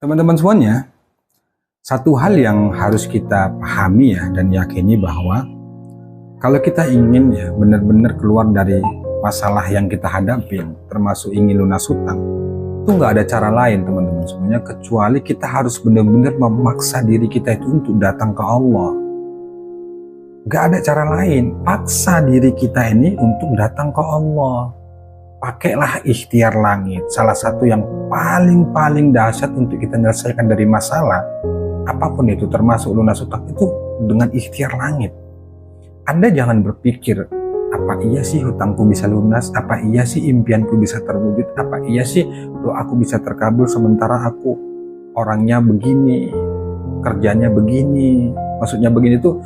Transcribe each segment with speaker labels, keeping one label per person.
Speaker 1: Teman-teman semuanya, satu hal yang harus kita pahami ya dan yakini bahwa kalau kita ingin ya benar-benar keluar dari masalah yang kita hadapi, termasuk ingin lunas hutang, itu nggak ada cara lain teman-teman semuanya kecuali kita harus benar-benar memaksa diri kita itu untuk datang ke Allah. Nggak ada cara lain, paksa diri kita ini untuk datang ke Allah. Pakailah ikhtiar langit, salah satu yang paling dahsyat untuk kita menyelesaikan dari masalah apapun itu, termasuk lunas hutang, itu dengan ikhtiar langit. Anda jangan berpikir, apa iya sih hutangku bisa lunas, apa iya sih impianku bisa terwujud, apa iya sih doaku bisa terkabul sementara aku orangnya begini, kerjanya begini. Maksudnya begini tuh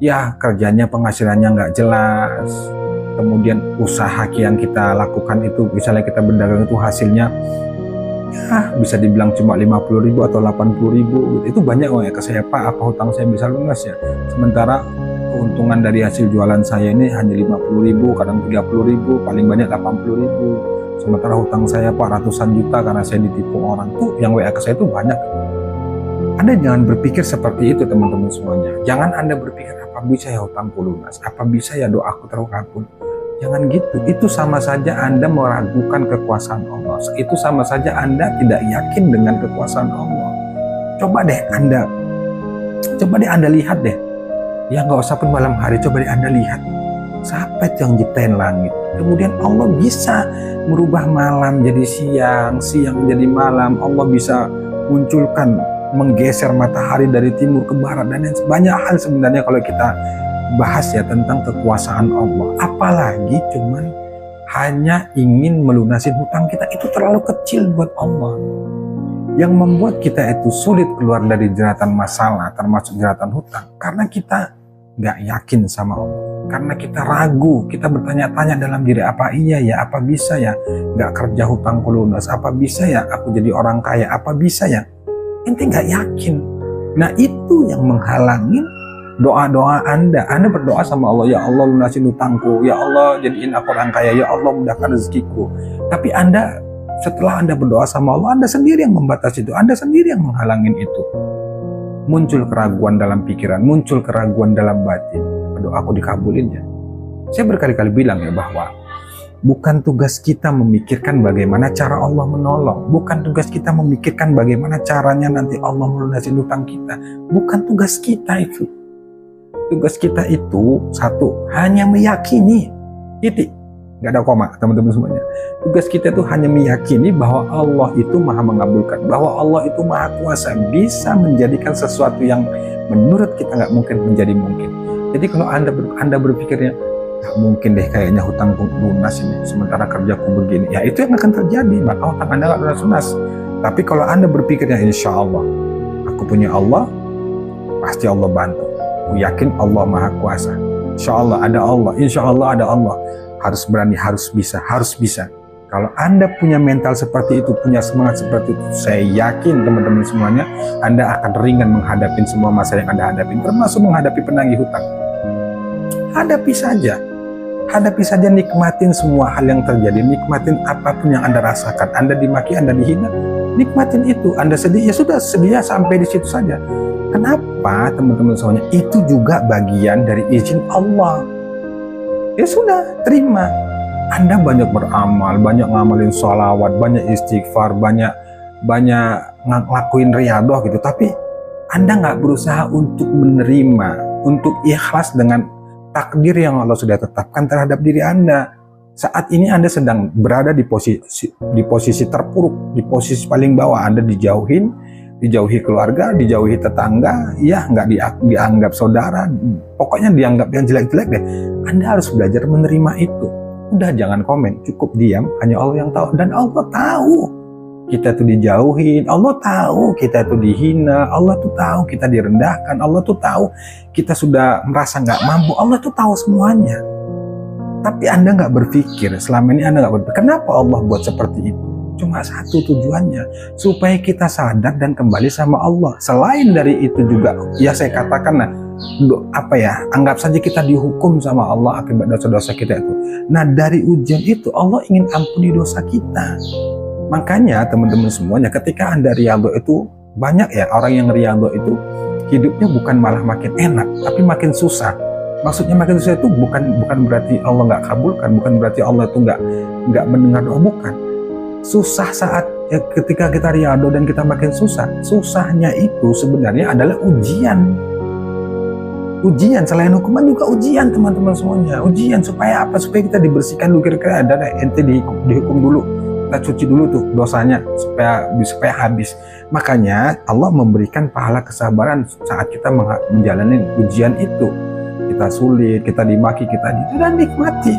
Speaker 1: ya kerjanya penghasilannya nggak jelas, kemudian usaha yang kita lakukan itu, misalnya kita berdagang itu hasilnya ya bisa dibilang cuma 50.000 atau 80.000 gitu. Itu banyak uang ya ke saya, Pak, apa hutang saya bisa lunas ya, sementara keuntungan dari hasil jualan saya ini hanya 50.000, kadang 30.000, paling banyak 80.000, sementara hutang saya Pak ratusan juta karena saya ditipu orang. Tuh yang WA ke saya itu banyak. Anda jangan berpikir seperti itu teman-teman semuanya. Jangan Anda berpikir apa bisa ya hutangku lunas, apa bisa ya doaku terkabul. Jangan gitu, itu sama saja Anda meragukan kekuasaan Allah. Itu sama saja Anda tidak yakin dengan kekuasaan Allah. Coba deh Anda lihat deh. Ya nggak usah pun malam hari, coba deh Anda lihat. Siapa itu yang ciptain langit? Kemudian Allah bisa merubah malam jadi siang, siang menjadi malam. Allah bisa munculkan, menggeser matahari dari timur ke barat, dan banyak hal sebenarnya kalau kita bahas ya tentang kekuasaan Allah. Apalagi cuman hanya ingin melunasin hutang kita, itu terlalu kecil buat Allah. Yang membuat kita itu sulit keluar dari jeratan masalah, termasuk jeratan hutang, karena kita nggak yakin sama Allah, karena kita ragu, kita bertanya-tanya dalam diri, apa iya ya, apa bisa ya nggak kerja hutangku lunas, apa bisa ya aku jadi orang kaya, apa bisa ya. Ente nggak yakin. Nah itu yang menghalangi doa-doa Anda. Anda berdoa sama Allah, ya Allah lunasin hutangku, ya Allah jadiin aku orang kaya, ya Allah mudahkan rezekiku. Tapi setelah Anda berdoa sama Allah, Anda sendiri yang membatasi itu, Anda sendiri yang menghalangin itu. Muncul keraguan dalam pikiran, muncul keraguan daalam batin. Doaku dikabulin ya. Saya berkali-kali bilang ya bahwa bukan tugas kita memikirkan bagaimana cara Allah menolong. Bukan tugas kita memikirkan bagaimana caranya nanti Allah melunasin hutang kita. Bukan tugas kita itu. Tugas kita itu satu, hanya meyakini. Titik. Gak ada koma teman-teman semuanya. Tugas kita itu hanya meyakini bahwa Allah itu maha mengabulkan. Bahwa Allah itu maha kuasa. Bisa menjadikan sesuatu yang menurut kita gak mungkin menjadi mungkin. Jadi kalau Anda berpikirnya, gak mungkin deh kayaknya hutangku lunas ini, sementara kerjaku begini, ya itu yang akan terjadi, maka hutang Anda gak lunas. Tapi kalau Anda berpikirnya, insya Allah aku punya Allah, pasti Allah bantu, aku yakin Allah maha kuasa, insya Allah ada Allah, insya Allah ada Allah, harus berani, harus bisa. Kalau Anda punya mental seperti itu, punya semangat seperti itu, saya yakin teman-teman semuanya, Anda akan ringan menghadapi semua masalah yang Anda hadapi, termasuk menghadapi penagih hutang. Hadapi saja, nikmatin semua hal yang terjadi, nikmatin apapun yang Anda rasakan. Anda dimaki, Anda dihina, nikmatin itu. Anda sedih, ya sudah, sedih sampai di situ saja. Kenapa teman-teman semuanya? Itu juga bagian dari izin Allah. Ya sudah, terima. Anda banyak beramal, banyak ngamalin sholawat, banyak istighfar, banyak ngelakuin riyadoh gitu, tapi Anda nggak berusaha untuk menerima, untuk ikhlas dengan takdir yang Allah sudah tetapkan terhadap diri Anda. Saat ini Anda sedang berada di posisi terpuruk, di posisi paling bawah. Anda dijauhi keluarga, dijauhi tetangga, ya nggak dianggap saudara, pokoknya dianggap yang jelek-jelek deh. Anda harus belajar menerima itu. Udah, jangan komen, cukup diam, hanya Allah yang tahu. Dan Allah tahu kita tuh dijauhin, Allah tahu kita tuh dihina, Allah tuh tahu kita direndahkan, Allah tuh tahu kita sudah merasa nggak mampu, Allah tuh tahu semuanya. Tapi Anda nggak berpikir, selama ini Anda nggak berpikir, kenapa Allah buat seperti itu? Cuma satu tujuannya, supaya kita sadar dan kembali sama Allah. Selain dari itu juga, ya saya katakan, anggap saja kita dihukum sama Allah akibat dosa-dosa kita itu. Nah dari ujian itu Allah ingin ampuni dosa kita. Makanya teman-teman semuanya, ketika Anda riyadhah itu, banyak ya orang yang riyadhah itu hidupnya bukan malah makin enak, tapi makin susah. Maksudnya makin susah itu bukan berarti Allah nggak kabulkan, bukan berarti Allah itu nggak mendengar doa, bukan. Susah saat ketika kita riyadhah dan kita makin susah. Susahnya itu sebenarnya adalah ujian. Ujian, selain hukuman juga ujian teman-teman semuanya. Ujian supaya apa? Supaya kita dibersihkan dulu, kira-kira ada ente dihukum dulu. Kita cuci dulu tuh dosanya supaya habis. Makanya Allah memberikan pahala kesabaran saat kita menjalani ujian itu. Kita sulit, kita dimaki, dan nikmati.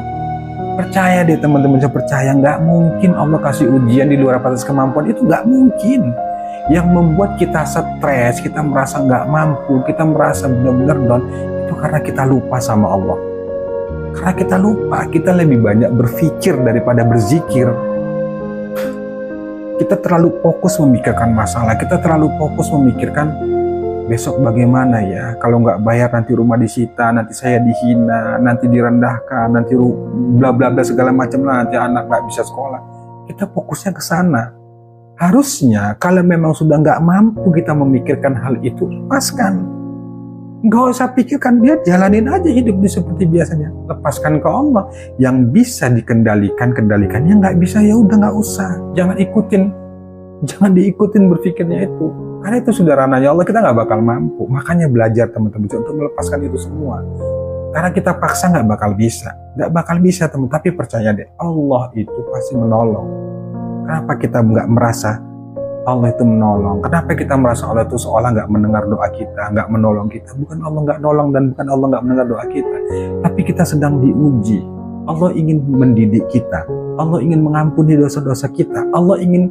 Speaker 1: Percaya deh teman-teman, saya percaya nggak mungkin Allah kasih ujian di luar batas kemampuan, itu nggak mungkin. Yang membuat kita stres, kita merasa nggak mampu, kita merasa benar-benar down, itu karena kita lupa sama Allah. Karena kita lupa, kita lebih banyak berpikir daripada berzikir. Kita terlalu fokus memikirkan masalah, kita terlalu fokus memikirkan besok bagaimana ya, kalau nggak bayar nanti rumah disita, nanti saya dihina, nanti direndahkan, nanti bla bla bla segala macam lah, nanti anak nggak bisa sekolah. Kita fokusnya ke sana. Harusnya kalau memang sudah nggak mampu kita memikirkan hal itu, lepaskan. Nggak usah pikirkan, dia jalanin aja hidup seperti biasanya. Lepaskan ke Allah. Yang bisa dikendalikan, kendalikannya. Nggak bisa, ya udah nggak usah. Jangan diikutin berpikirnya itu. Karena itu sudah ranahnya Allah, kita nggak bakal mampu. Makanya belajar teman-teman untuk melepaskan itu semua. Karena kita paksa nggak bakal bisa. Nggak bakal bisa teman, tapi percaya deh, Allah itu pasti menolong. Kenapa kita nggak merasa Allah itu menolong? Kenapa kita merasa Allah itu seolah nggak mendengar doa kita, nggak menolong kita? Bukan Allah nggak nolong dan bukan Allah nggak mendengar doa kita, tapi kita sedang diuji. Allah ingin mendidik kita, Allah ingin mengampuni dosa-dosa kita, Allah ingin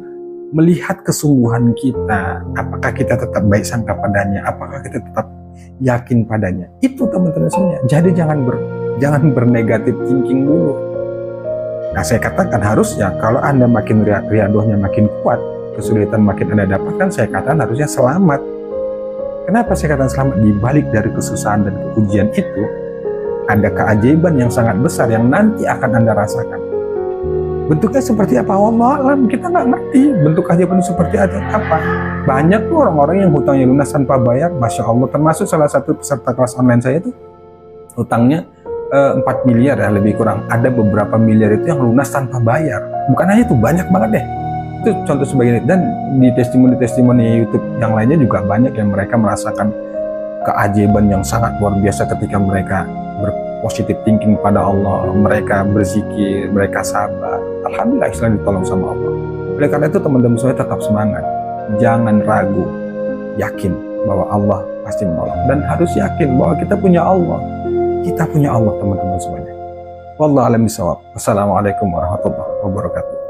Speaker 1: melihat kesungguhan kita. Apakah kita tetap baik sangka padanya? Apakah kita tetap yakin padanya? Itu teman-teman semuanya. Jadi jangan bernegatif thinking dulu. Nah, saya katakan harusnya kalau Anda makin riyadhahnya makin kuat, kesulitan makin Anda dapatkan, saya katakan harusnya selamat. Kenapa saya katakan selamat? Di balik dari kesusahan dan ujian itu, ada keajaiban yang sangat besar yang nanti akan Anda rasakan. Bentuknya seperti apa? Wallahu a'lam, kita nggak ngerti bentuk keajaiban seperti apa. Banyak tuh orang-orang yang hutangnya lunas tanpa bayar, Masya Allah, termasuk salah satu peserta kelas online saya itu, hutangnya 4 miliar ya lebih kurang. Ada beberapa miliar itu yang lunas tanpa bayar. Bukan hanya itu, banyak banget deh. Itu contoh sebagai, dan di testimoni YouTube yang lainnya juga banyak yang mereka merasakan keajaiban yang sangat luar biasa ketika mereka berpositif thinking pada Allah, mereka berzikir, mereka sabar. Alhamdulillah Islam ditolong sama Allah. Oleh karena itu teman-teman saya tetap semangat. Jangan ragu, yakin bahwa Allah pasti menolong. Dan harus yakin bahwa kita punya Allah. Kita punya Allah teman-teman semuanya. Wallahu a'lam bishawab. Wassalamualaikum warahmatullahi wabarakatuh.